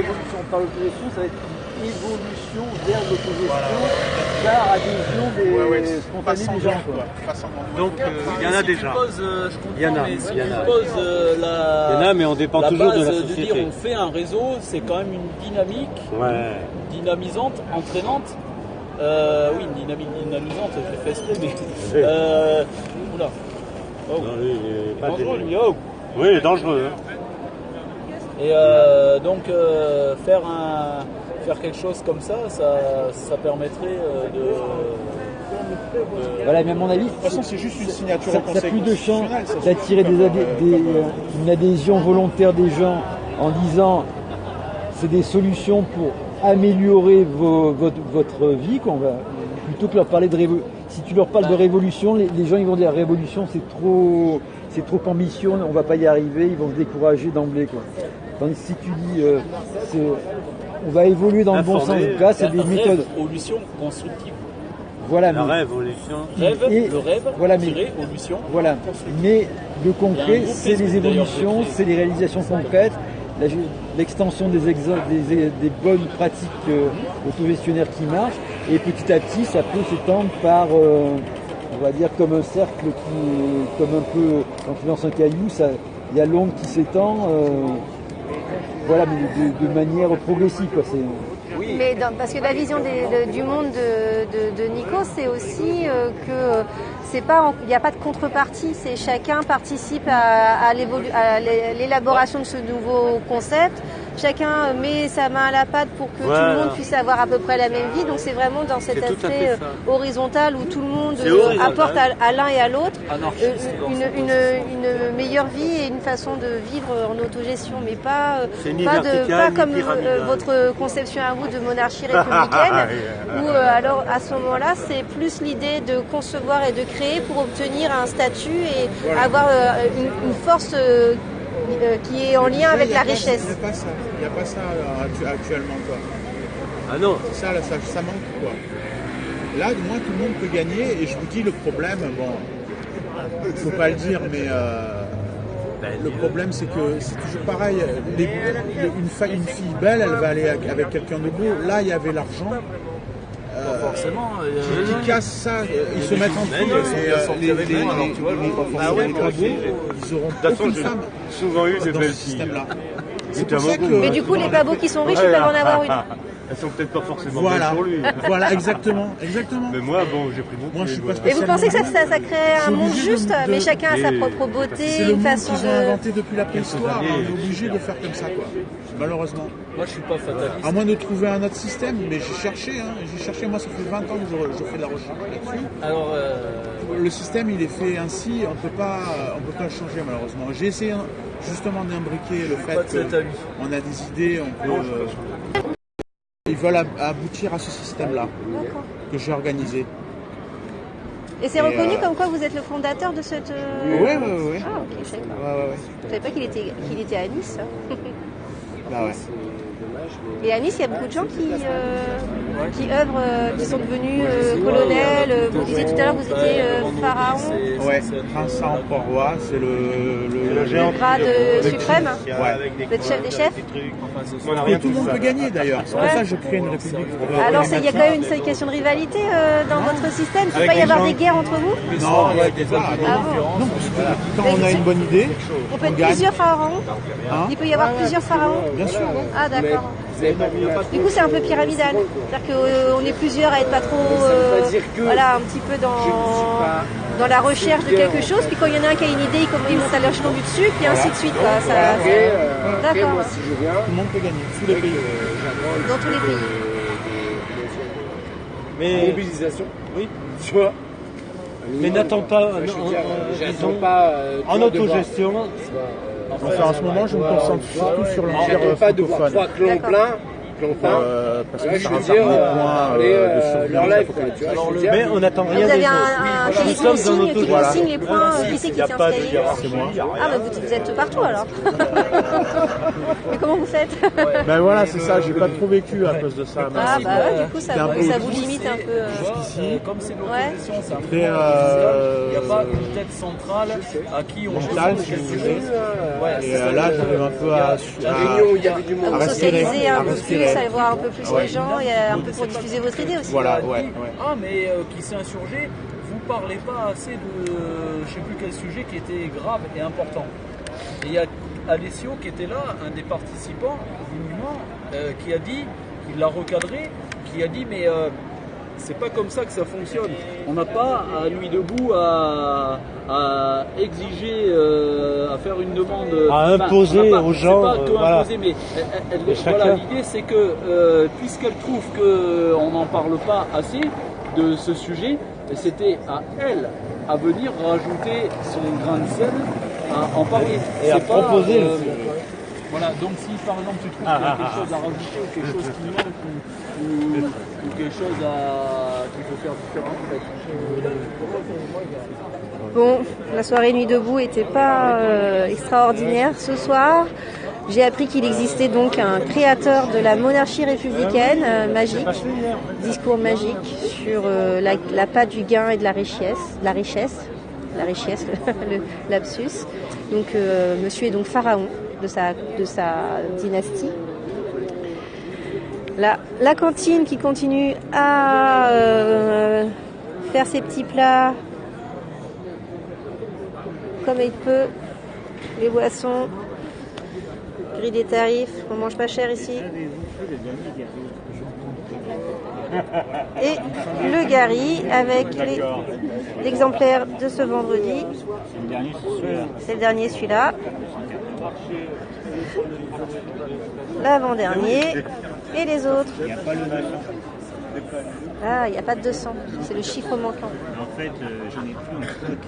L'évolution par l'autogestion, ça va être une évolution vers l'autogestion, par adhésion des spontanés des gens. Donc il y en a déjà. Il y en a, il y en a, mais on dépend toujours de la société. De dire on fait un réseau, c'est quand même une dynamique dynamisante, entraînante. Oui, une dynamique dynamisante, je l'ai fait exprès, mais... oula. Oh. Non, lui, il est pas dangereux, lui, oh. Oui, il est dangereux. Hein. Et donc, faire quelque chose comme ça, ça permettrait de... Voilà, mais à mon avis, de toute façon, c'est juste une signature. Ça a plus de chance d'attirer une adhésion volontaire des gens en disant c'est des solutions pour améliorer votre vie, plutôt que leur parler de révolution. Si tu leur parles de révolution, les gens ils vont dire révolution c'est trop ambitieux, on va pas y arriver, ils vont se décourager d'emblée, quoi. Tandis que si tu dis on va évoluer dans le bon sens, là c'est des méthodes. Révolution constructive. Voilà, la révolution. Le rêve, voilà, révolution. Voilà. Mais le concret, c'est les évolutions, c'est les réalisations concrètes, l'extension des bonnes pratiques autogestionnaires qui marchent, et petit à petit, ça peut s'étendre par, on va dire, comme un cercle comme un peu, quand tu lances un caillou, il y a l'onde qui s'étend, voilà, mais de manière progressive, quoi. Oui. Mais parce que la vision du monde de Nico, c'est aussi que il n'y a pas de contrepartie, c'est chacun participe à l'élaboration de ce nouveau concept. Chacun met sa main à la pâte pour que tout le monde puisse avoir à peu près la même vie. Donc c'est vraiment dans cet aspect horizontal où tout le monde apporte à l'un et à l'autre une meilleure vie et une façon de vivre en autogestion, mais pas comme votre conception à vous de monarchie républicaine, où alors à ce moment-là c'est plus l'idée de concevoir et de créer pour obtenir un statut et avoir une force qui est en lien avec la richesse. Il n'y a pas ça actuellement, quoi. Ah non. C'est ça, là, ça manque, quoi. Là, moi, tout le monde peut gagner, et je vous dis, le problème, bon, il ne faut pas le dire, mais le problème, c'est que c'est toujours pareil. Une fille belle, elle va aller avec quelqu'un de beau. Là, il y avait l'argent. Forcément. Qui cassent ça, ils se mettent en dessous. Les pabots, ils auront aucune femme. Souvent eu des dans belles ce système-là. C'est pour ça que... Mais du coup, les pabots qui sont riches, ils peuvent en avoir une. Elles sont peut-être pas forcément belles pour lui. Voilà, exactement. Mais moi, bon, j'ai pris mon Moi, je suis pas Et vous pensez que ça crée un monde juste, mais chacun a sa propre beauté, une façon de... C'est le monde qu'ils ont inventé depuis la préhistoire. On est obligé de faire comme ça, quoi. Malheureusement. Moi, je suis pas fataliste. À moins de trouver un autre système, mais j'ai cherché, moi, ça fait 20 ans que je fais de la recherche là-dessus. Alors, le système, il est fait ainsi, on peut pas le changer, malheureusement. J'ai essayé justement d'imbriquer le fait qu'on a des idées, on peut... Ils veulent aboutir à ce système-là que j'ai organisé. Et c'est reconnu comme quoi vous êtes le fondateur de cette... Oui. Ah, ok, je savais pas. Je savais pas qu'il était à Nice. Bah ouais. Et à Nice, il y a beaucoup de gens qui œuvrent, qui sont devenus colonels. Vous disiez tout à l'heure, vous étiez pharaon. Ouais, prince en Port-Roi, c'est le grade suprême. Ouais. Vous êtes chef des chefs. Et tout le monde peut gagner d'ailleurs. C'est pour ça que je crée une république. Alors il y a quand même une question de rivalité dans votre système. Il ne peut pas y avoir des guerres entre vous? Non, non, parce que quand on a une bonne idée, on peut être plusieurs pharaons. Il peut y avoir plusieurs pharaons. Bien sûr. Ah d'accord. Du coup, c'est un peu pyramidal. C'est-à-dire qu'on est plusieurs à être pas trop, voilà, un petit peu dans la recherche de quelque chose. Puis quand il y en a un qui a une idée, il monte à l'échelon du dessus, puis ainsi de suite. D'accord. Tout le monde peut gagner, tous les pays. Dans tous les pays. Mais mobilisation. Oui. Tu vois. Mais n'attends pas. J'attends pas. En autogestion. Enfin, en ce moment, je me concentre surtout sur l'empire pas de voir francophone. 3 clans pleins parce que ça va faire des points de survie. Mais on n'attend rien Vous avez des un autres. téléphone qui signe les points, qui c'est qui tient ce cahier? C'est moi. Ah, mais vous êtes partout alors. Mais comment vous faites? Ben voilà, c'est ça, j'ai pas trop vécu à cause de ça. Ah bah ouais, du coup ça un peu vous limite un peu. Comme c'est l'autogestion, c'est un peu Très, il n'y a pas une tête centrale à qui on mental, si vous voulez. Et là, j'arrive un peu à Vous respirer. socialiser un peu plus, aller voir un peu plus les gens, et un peu pour diffuser votre idée aussi. Voilà, ouais. Ah, mais qui s'est insurgé, vous parlez pas assez de je sais plus quel sujet qui était grave et important. Et il y a Alessio qui était là, un des participants du mouvement, qui a dit, qui l'a recadré, qui a dit mais c'est pas comme ça que ça fonctionne. On n'a pas à Nuit debout à exiger, à faire une demande, à imposer aux gens. C'est pas que imposer, mais voilà, l'idée c'est que puisqu'elle trouve qu'on n'en parle pas assez de ce sujet, c'était à elle à venir rajouter son grain de sel, à en parler. Et à proposer. Voilà, donc si par exemple tu trouves qu'il y a quelque chose à rajouter ou quelque chose qui manque ou quelque chose qu'il faut faire différemment, Bon, la soirée Nuit debout n'était pas extraordinaire ce soir. J'ai appris qu'il existait donc un créateur de la monarchie républicaine magique, discours magique sur la patte du gain et de la richesse, le lapsus. Donc monsieur est donc pharaon de sa dynastie. La cantine qui continue à faire ses petits plats comme il peut, les boissons, grille des tarifs, on mange pas cher ici. Et le Gary avec l'exemplaire de ce vendredi. C'est le dernier celui-là. L'avant-dernier. Et les autres. Ah, il n'y a pas de 200. C'est le chiffre manquant. En fait, j'en ai plus en stock.